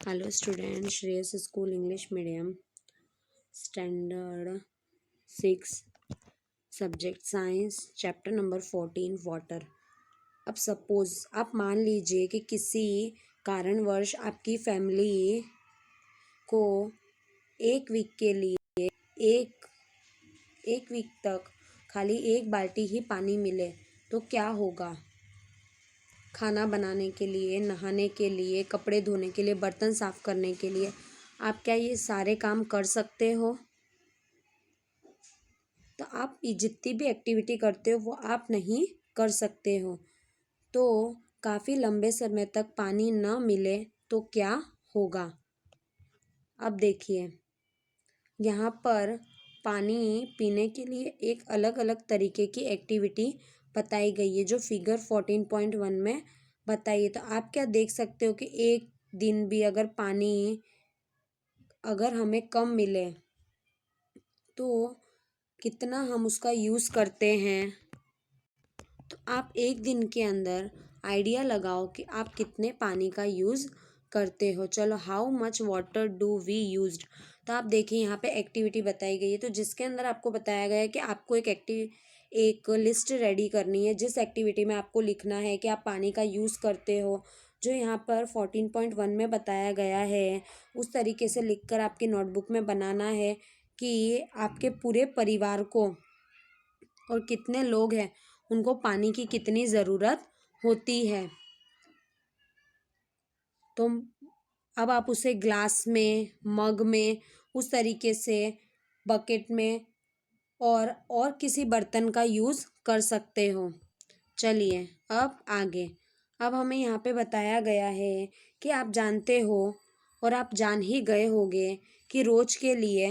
Hello student, Shreyas school English medium standard 6 subject science chapter number 14 water. अब suppose आप मान लीजिए कि किसी कारणवश आपकी फैमिली को एक वीक के लिए एक एक वीक तक खाली एक बाल्टी ही पानी मिले तो क्या होगा। खाना बनाने के लिए, नहाने के लिए, कपड़े धोने के लिए, बर्तन साफ करने के लिए आप क्या ये सारे काम कर सकते हो? तो आप जितनी भी एक्टिविटी करते हो वो आप नहीं कर सकते हो। तो काफ़ी लंबे समय तक पानी न मिले तो क्या होगा। अब देखिए, यहाँ पर पानी पीने के लिए एक अलग अलग तरीके की एक्टिविटी बताई गई है जो फिगर 14.1 में बताइए। तो आप क्या देख सकते हो कि एक दिन भी अगर पानी अगर हमें कम मिले तो कितना हम उसका यूज़ करते हैं। तो आप एक दिन के अंदर आइडिया लगाओ कि आप कितने पानी का यूज़ करते हो। चलो, how much water do we used. तो आप देखिए, यहाँ पे एक्टिविटी बताई गई है तो जिसके अंदर आपको बताया गया है कि आपको एक लिस्ट रेडी करनी है जिस एक्टिविटी में आपको लिखना है कि आप पानी का यूज़ करते हो। जो यहाँ पर 14.1 में बताया गया है उस तरीके से लिखकर आपकी नोटबुक में बनाना है कि आपके पूरे परिवार को और कितने लोग हैं उनको पानी की कितनी ज़रूरत होती है। तो अब आप उसे ग्लास में, मग में, उस तरीके से बकेट में और किसी बर्तन का यूज़ कर सकते हो। चलिए अब आगे। अब हमें यहाँ पे बताया गया है कि आप जानते हो और आप जान ही गए होंगे कि रोज़ के लिए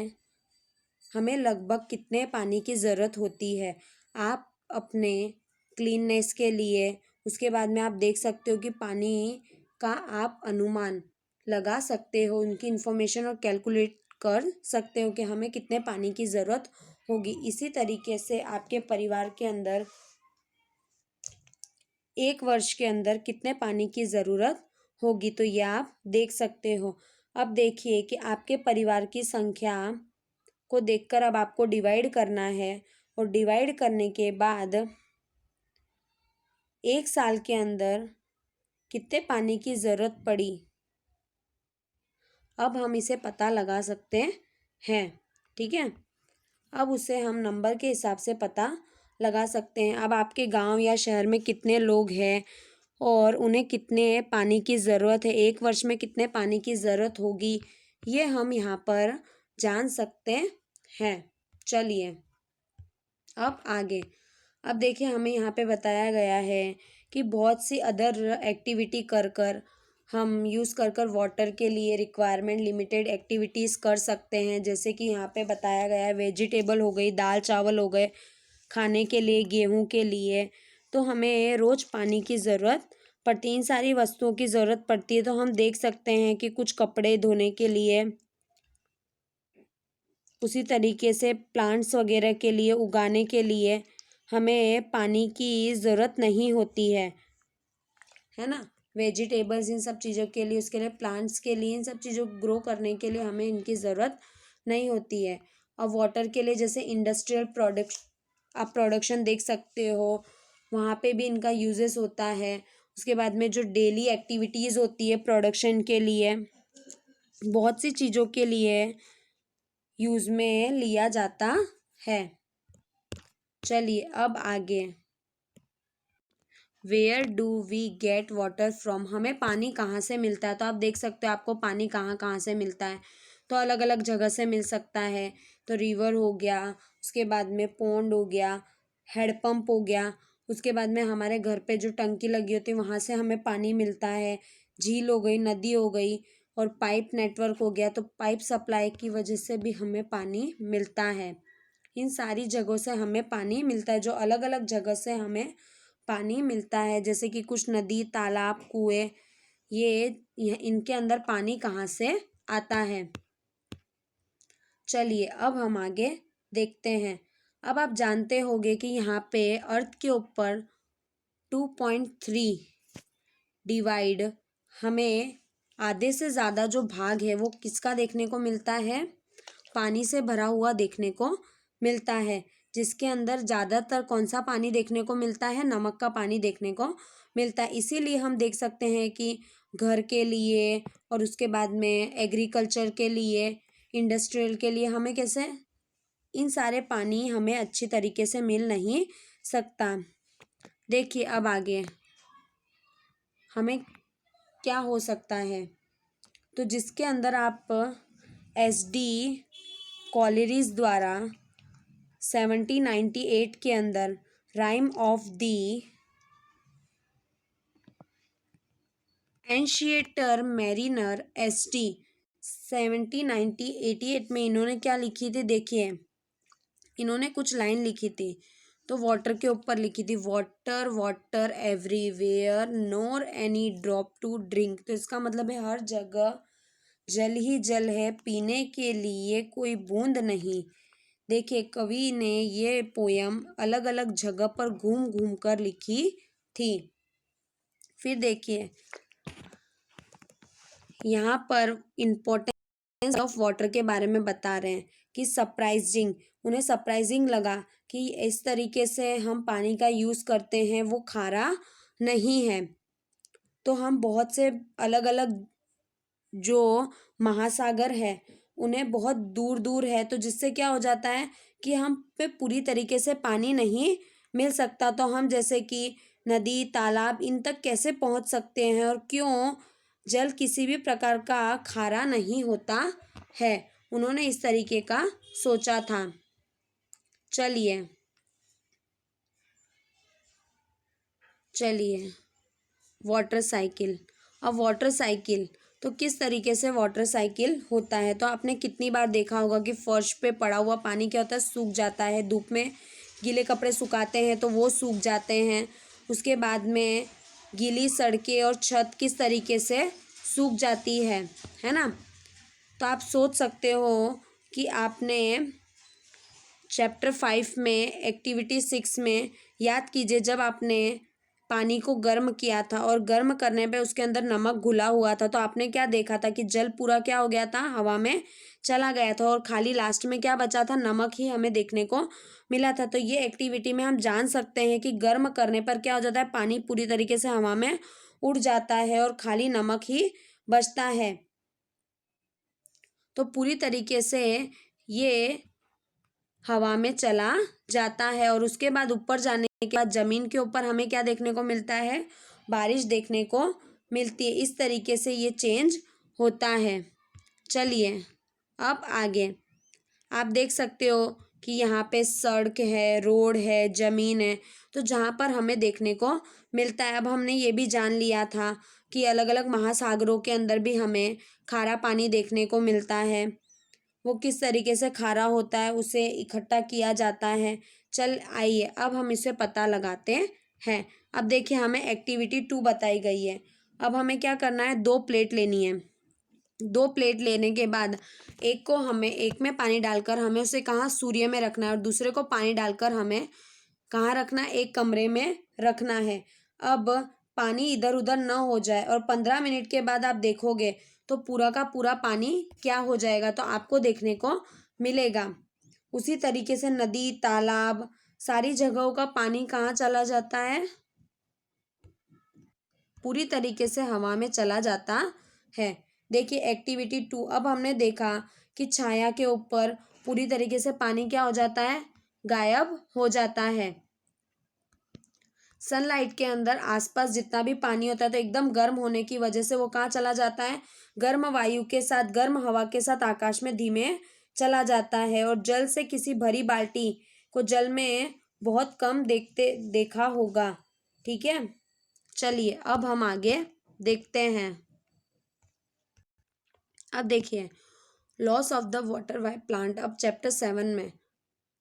हमें लगभग कितने पानी की ज़रूरत होती है। आप अपने क्लीननेस के लिए, उसके बाद में आप देख सकते हो कि पानी का आप अनुमान लगा सकते हो, उनकी इन्फॉर्मेशन और कैलकुलेट कर सकते हो कि हमें कितने पानी की ज़रूरत होगी। इसी तरीके से आपके परिवार के अंदर एक वर्ष के अंदर कितने पानी की ज़रूरत होगी तो ये आप देख सकते हो। अब देखिए कि आपके परिवार की संख्या को देखकर अब आपको डिवाइड करना है और डिवाइड करने के बाद एक साल के अंदर कितने पानी की ज़रूरत पड़ी अब हम इसे पता लगा सकते हैं। ठीक है, अब उसे हम नंबर के हिसाब से पता लगा सकते हैं। अब आपके गांव या शहर में कितने लोग हैं और उन्हें कितने पानी की ज़रूरत है, एक वर्ष में कितने पानी की ज़रूरत होगी, ये हम यहाँ पर जान सकते हैं। चलिए अब आगे। अब देखिए, हमें यहाँ पे बताया गया है कि बहुत सी अदर एक्टिविटी कर कर हम यूज़ कर कर वाटर के लिए रिक्वायरमेंट लिमिटेड एक्टिविटीज़ कर सकते हैं। जैसे कि यहाँ पे बताया गया है वेजिटेबल हो गई, दाल चावल हो गए, खाने के लिए गेहूँ के लिए तो हमें रोज़ पानी की ज़रूरत पड़ती है। इन सारी वस्तुओं की ज़रूरत पड़ती है। तो हम देख सकते हैं कि कुछ कपड़े धोने के लिए, उसी तरीके से प्लांट्स वगैरह के लिए उगाने के लिए हमें पानी की ज़रूरत नहीं होती है ना। वेजिटेबल्स इन सब चीज़ों के लिए, उसके लिए प्लांट्स के लिए, इन सब चीज़ों को ग्रो करने के लिए हमें इनकी ज़रूरत नहीं होती है। और वाटर के लिए जैसे इंडस्ट्रियल आप प्रोडक्शन देख सकते हो, वहाँ पे भी इनका यूजेस होता है। उसके बाद में जो डेली एक्टिविटीज़ होती है प्रोडक्शन के लिए, बहुत सी चीज़ों के लिए यूज़ में लिया जाता है। चलिए अब आगे। Where do we get water from, हमें पानी कहाँ से मिलता है। तो आप देख सकते हो आपको पानी कहाँ कहाँ से मिलता है। तो अलग अलग जगह से मिल सकता है। तो रिवर हो गया, उसके बाद में पॉन्ड हो गया, हैंडपम्प हो गया, उसके बाद में हमारे घर पे जो टंकी लगी होती है वहाँ से हमें पानी मिलता है। झील हो गई, नदी हो गई और पाइप नेटवर्क हो गया। तो पाइप सप्लाई की वजह से भी हमें पानी मिलता है। इन सारी जगहों से हमें पानी मिलता है, जो अलग अलग जगह से हमें पानी मिलता है। जैसे कि कुछ नदी, तालाब, कुएं, ये इनके अंदर पानी कहाँ से आता है। चलिए अब हम आगे देखते हैं। अब आप जानते होंगे कि यहाँ पे अर्थ के ऊपर 2.3 डिवाइड हमें आधे से ज़्यादा जो भाग है वो किसका देखने को मिलता है, पानी से भरा हुआ देखने को मिलता है, जिसके अंदर ज़्यादातर कौन सा पानी देखने को मिलता है, नमक का पानी देखने को मिलता है। इसीलिए हम देख सकते हैं कि घर के लिए और उसके बाद में एग्रीकल्चर के लिए, इंडस्ट्रियल के लिए हमें कैसे इन सारे पानी हमें अच्छी तरीके से मिल नहीं सकता। देखिए अब आगे हमें क्या हो सकता है, तो जिसके अंदर आप SD कॉलरिज द्वारा 1798 के अंदर rime of the ancient mariner SD 1788 में इन्होंने क्या लिखी थी, देखिए इन्होंने कुछ लाइन लिखी थी, तो वाटर के ऊपर लिखी थी, water water everywhere nor any drop to drink. तो इसका मतलब है हर जगह जल ही जल है, पीने के लिए कोई बूंद नहीं। देखिए कवि ने ये पोयम अलग अलग जगह पर घूम घूम कर लिखी थी। फिर देखिए यहाँ पर इम्पोर्टेंस ऑफ वाटर के बारे में बता रहे हैं कि सरप्राइजिंग, उन्हें सरप्राइजिंग लगा कि इस तरीके से हम पानी का यूज़ करते हैं वो खारा नहीं है। तो हम बहुत से अलग अलग जो महासागर है उन्हें बहुत दूर दूर है, तो जिससे क्या हो जाता है कि हम पे पूरी तरीके से पानी नहीं मिल सकता। तो हम जैसे कि नदी तालाब इन तक कैसे पहुंच सकते हैं, और क्यों जल किसी भी प्रकार का खारा नहीं होता है, उन्होंने इस तरीके का सोचा था। चलिए वाटर साइकिल। अब वाटर साइकिल तो किस तरीके से वाटर साइकिल होता है, तो आपने कितनी बार देखा होगा कि फर्श पे पड़ा हुआ पानी क्या होता है, सूख जाता है। धूप में गीले कपड़े सुखाते हैं तो वो सूख जाते हैं। उसके बाद में गीली सड़कें और छत किस तरीके से सूख जाती है ना। तो आप सोच सकते हो कि आपने चैप्टर 5 में एक्टिविटी 6 में याद कीजिए जब आपने पानी को गर्म किया था और गर्म करने पे उसके अंदर नमक घुला हुआ था, तो आपने क्या देखा था कि जल पूरा क्या हो गया था, हवा में चला गया था, और खाली लास्ट में क्या बचा था, नमक ही हमें देखने को मिला था। तो ये एक्टिविटी में हम जान सकते हैं कि गर्म करने पर क्या हो जाता है, पानी पूरी तरीके से हवा में उड़ जाता है और खाली नमक ही बचता है। तो पूरी तरीके से ये हवा में चला जाता है, और उसके बाद ऊपर जाने के बाद जमीन के ऊपर हमें क्या देखने को मिलता है, बारिश देखने को मिलती है। इस तरीके से ये चेंज होता है। चलिए अब आगे आप देख सकते हो कि यहाँ पे सड़क है, रोड है, जमीन है, तो जहाँ पर हमें देखने को मिलता है। अब हमने ये भी जान लिया था कि अलग अलग महासागरों के अंदर भी हमें खारा पानी देखने को मिलता है, वो किस तरीके से खारा होता है, उसे इकट्ठा किया जाता है। चल आइए अब हम इसे पता लगाते हैं। अब देखिए हमें एक्टिविटी 2 बताई गई है। अब हमें क्या करना है, 2 प्लेट लेनी है। 2 प्लेट लेने के बाद एक में पानी डालकर हमें उसे कहाँ, सूर्य में रखना है, और दूसरे को पानी डालकर हमें कहाँ रखना है, एक कमरे में रखना है। अब पानी इधर उधर न हो जाए, और 15 मिनट के बाद आप देखोगे तो पूरा का पूरा पानी क्या हो जाएगा, तो आपको देखने को मिलेगा। उसी तरीके से नदी तालाब सारी जगहों का पानी कहाँ चला जाता है, पूरी तरीके से हवा में चला जाता है। देखिए एक्टिविटी 2 अब हमने देखा कि छाया के ऊपर पूरी तरीके से पानी क्या हो जाता है, गायब हो जाता है। सनलाइट के अंदर आसपास जितना भी पानी होता है तो एकदम गर्म होने की वजह से वो कहाँ चला जाता है, गर्म वायु के साथ, गर्म हवा के साथ आकाश में धीमे चला जाता है। और जल से किसी भरी बाल्टी को जल में बहुत कम देखा होगा। ठीक है, चलिए अब हम आगे देखते हैं। अब देखिए loss of the water by plant. अब चैप्टर 7 में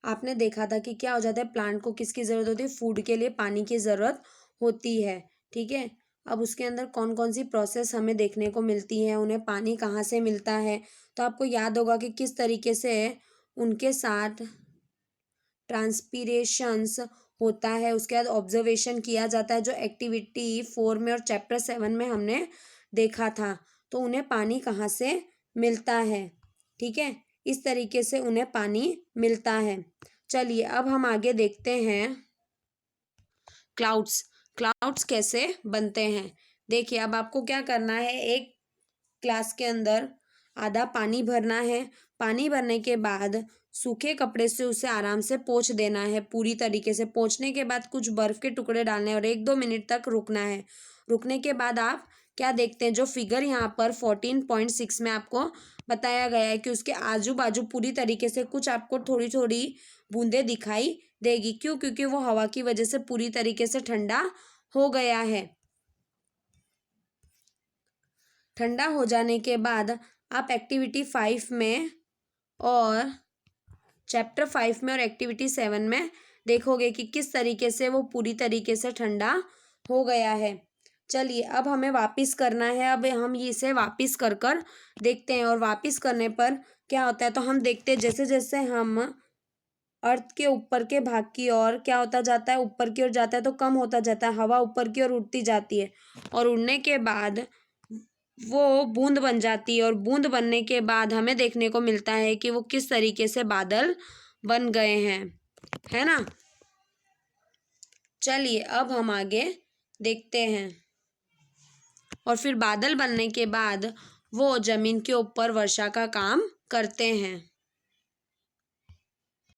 आपने देखा था कि क्या हो जाता है, प्लांट को किसकी ज़रूरत होती है, फूड के लिए पानी की ज़रूरत होती है। ठीक है, अब उसके अंदर कौन कौन सी प्रोसेस हमें देखने को मिलती है, उन्हें पानी कहाँ से मिलता है, तो आपको याद होगा कि किस तरीके से उनके साथ ट्रांसपीरेशंस होता है, उसके बाद ऑब्जर्वेशन किया जाता है, जो एक्टिविटी 4 में और चैप्टर 7 में हमने देखा था। तो उन्हें पानी कहाँ से मिलता है। ठीक है, इस तरीके से उन्हें पानी मिलता है। चलिए अब हम आगे देखते हैं क्लाउड्स। क्लाउड्स कैसे बनते हैं। देखिए अब आपको क्या करना है, एक ग्लास के अंदर आधा पानी भरना है। पानी भरने के बाद सूखे कपड़े से उसे आराम से पोंछ देना है। पूरी तरीके से पोंछने के बाद कुछ बर्फ़ के टुकड़े डालने हैं और 1-2 मिनट तक रुकना है। रुकने के बाद आप क्या देखते हैं, जो फिगर यहाँ पर 14.6 में आपको बताया गया है कि उसके आजू बाजू पूरी तरीके से कुछ आपको थोड़ी थोड़ी बूंदें दिखाई देगी। क्यों? क्योंकि वो हवा की वजह से पूरी तरीके से ठंडा हो गया है। ठंडा हो जाने के बाद आप एक्टिविटी 5 में और चैप्टर 5 में और एक्टिविटी 7 में देखोगे कि किस तरीके से वो पूरी तरीके से ठंडा हो गया है। चलिए अब हमें वापस करना है। अब हम इसे वापस कर कर देखते हैं और वापस करने पर क्या होता है, तो हम देखते हैं जैसे जैसे हम अर्थ के ऊपर के भाग की ओर क्या होता जाता है, ऊपर की ओर जाता है तो कम होता जाता है। हवा ऊपर की ओर उड़ती जाती है और उड़ने के बाद वो बूंद बन जाती है और बूंद बनने के बाद हमें देखने को मिलता है कि वो किस तरीके से बादल बन गए हैं, है ना। चलिए अब हम आगे देखते हैं। और फिर बादल बनने के बाद वो जमीन के ऊपर वर्षा का काम करते हैं।